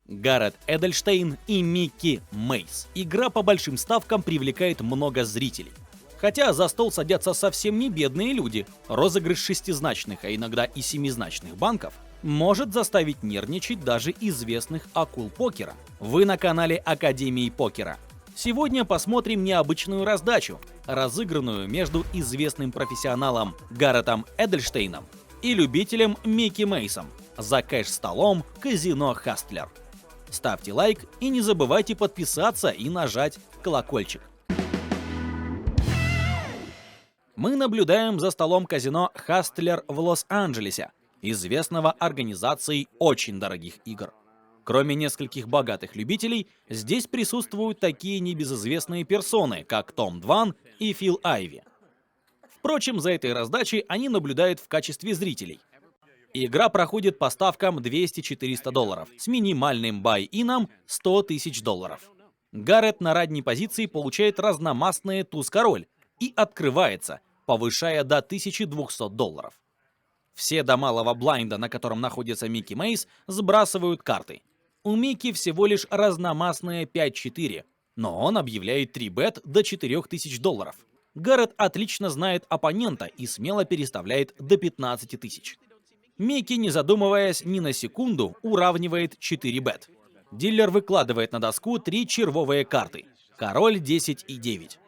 Гаррет Эдельштейн и Микки Мейс. Игра по большим ставкам привлекает много зрителей. Хотя за стол садятся совсем не бедные люди. Розыгрыш шестизначных, а иногда и семизначных банков может заставить нервничать даже известных акул покера. Вы на канале Академии покера. Сегодня посмотрим необычную раздачу, разыгранную между известным профессионалом Гарретом Эдельштейном и любителем Микки Мейсом за кэш-столом казино Хастлер. Ставьте лайк и не забывайте подписаться и нажать колокольчик. Мы наблюдаем за столом казино Хастлер в Лос-Анджелесе, известного организацией очень дорогих игр. Кроме нескольких богатых любителей, здесь присутствуют такие небезызвестные персоны, как Том Дван и Фил Айви. Впрочем, за этой раздачей они наблюдают в качестве зрителей. Игра проходит по ставкам $200-400 с минимальным бай-ином $100 тысяч. Гаррет на ранней позиции получает разномастные туз-король и открывается, повышая до $1200. Все до малого блайнда, на котором находится Микки Мейс, сбрасывают карты. У Микки всего лишь разномастные 5-4, но он объявляет 3-бет до $4000. Гаррет отлично знает оппонента и смело переставляет до 15 тысяч. Микки, не задумываясь ни на секунду, уравнивает 4-бет. Дилер выкладывает на доску 3 червовые карты. Король, 10 и 9.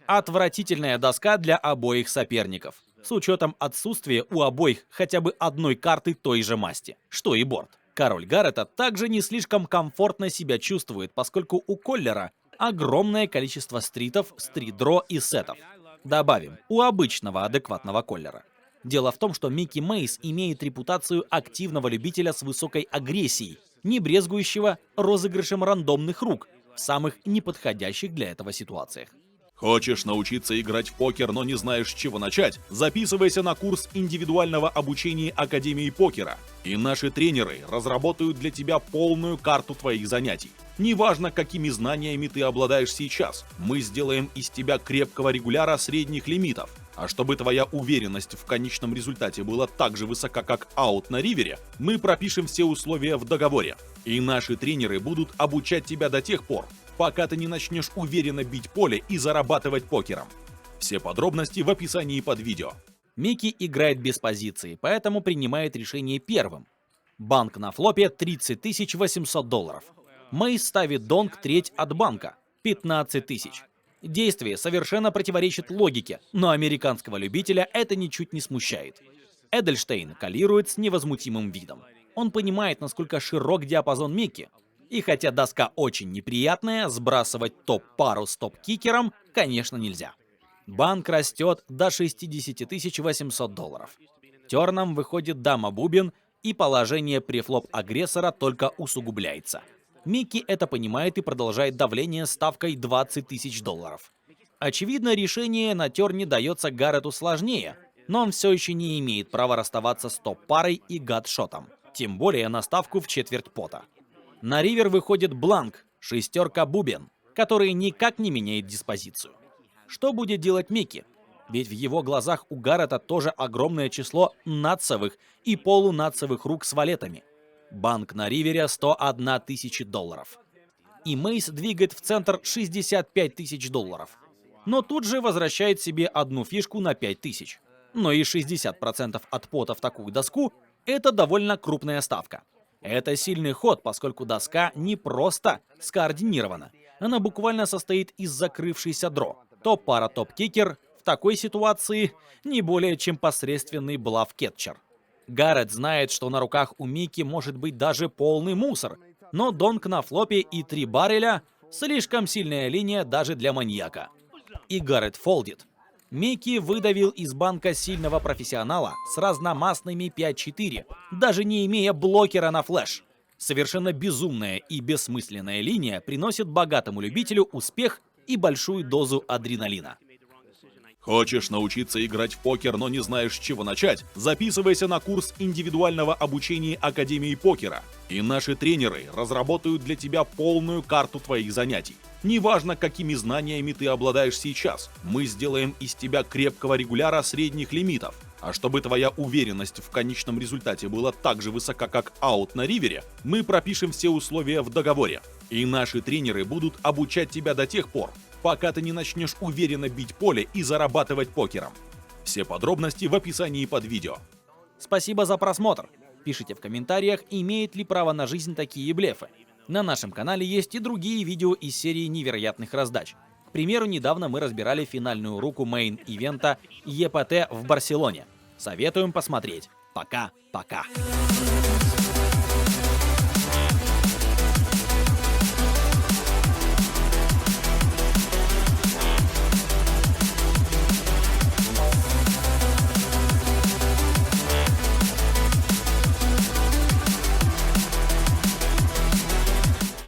Отвратительная доска для обоих соперников, с учетом отсутствия у обоих хотя бы одной карты той же масти, что и борт. Король Гаррета также не слишком комфортно себя чувствует, поскольку у Коллера огромное количество стритов, стрит-дро и сетов. Добавим, у обычного адекватного Коллера. Дело в том, что Микки Мейс имеет репутацию активного любителя с высокой агрессией, не брезгующего розыгрышем рандомных рук в самых неподходящих для этого ситуациях. Хочешь научиться играть в покер, но не знаешь, с чего начать? Записывайся на курс индивидуального обучения Академии покера, и наши тренеры разработают для тебя полную карту твоих занятий. Неважно, какими знаниями ты обладаешь сейчас, мы сделаем из тебя крепкого регуляра средних лимитов. А чтобы твоя уверенность в конечном результате была так же высока, как аут на ривере, мы пропишем все условия в договоре. И наши тренеры будут обучать тебя до тех пор, пока ты не начнешь уверенно бить поле и зарабатывать покером. Все подробности в описании под видео. Микки играет без позиции, поэтому принимает решение первым. Банк на флопе $30 800. Мейс ставит донг треть от банка – 15 тысяч. Действие совершенно противоречит логике, но американского любителя это ничуть не смущает. Эдельштейн калирует с невозмутимым видом. Он понимает, насколько широк диапазон Микки. И хотя доска очень неприятная, сбрасывать топ-пару с топ-кикером, конечно, нельзя. Банк растет до $60 800. Терном выходит дама-бубен, и положение префлоп агрессора только усугубляется. Микки это понимает и продолжает давление ставкой $20 тысяч. Очевидно, решение на терне дается Гаррету сложнее, но он все еще не имеет права расставаться с топ-парой и гад-шотом, тем более на ставку в четверть пота. На ривер выходит бланк, шестерка бубен, который никак не меняет диспозицию. Что будет делать Микки? Ведь в его глазах у Гаррета тоже огромное число нацевых и полунацевых рук с валетами. Банк на ривере $101 тысяча. И Мейс двигает в центр $65 тысяч. Но тут же возвращает себе одну фишку на 5 тысяч. Но и 60% от пота в такую доску – это довольно крупная ставка. Это сильный ход, поскольку доска не просто скоординирована. Она буквально состоит из закрывшейся дро. Топ-пара топ-кикер в такой ситуации не более чем посредственный блаф-кетчер. Гаррет знает, что на руках у Микки может быть даже полный мусор, но донг на флопе и 3 барреля – слишком сильная линия даже для маньяка. И Гаррет фолдит. Микки выдавил из банка сильного профессионала с разномастными 5-4, даже не имея блокера на флеш. Совершенно безумная и бессмысленная линия приносит богатому любителю успех и большую дозу адреналина. Хочешь научиться играть в покер, но не знаешь, с чего начать? Записывайся на курс индивидуального обучения Академии покера, и наши тренеры разработают для тебя полную карту твоих занятий. Неважно, какими знаниями ты обладаешь сейчас, мы сделаем из тебя крепкого регуляра средних лимитов. А чтобы твоя уверенность в конечном результате была так же высока, как аут на ривере, мы пропишем все условия в договоре. И наши тренеры будут обучать тебя до тех пор, пока ты не начнешь уверенно бить поле и зарабатывать покером. Все подробности в описании под видео. Спасибо за просмотр. Пишите в комментариях, имеют ли право на жизнь такие блефы. На нашем канале есть и другие видео из серии невероятных раздач. К примеру, недавно мы разбирали финальную руку мейн-ивента ЕПТ в Барселоне. Советуем посмотреть. Пока-пока.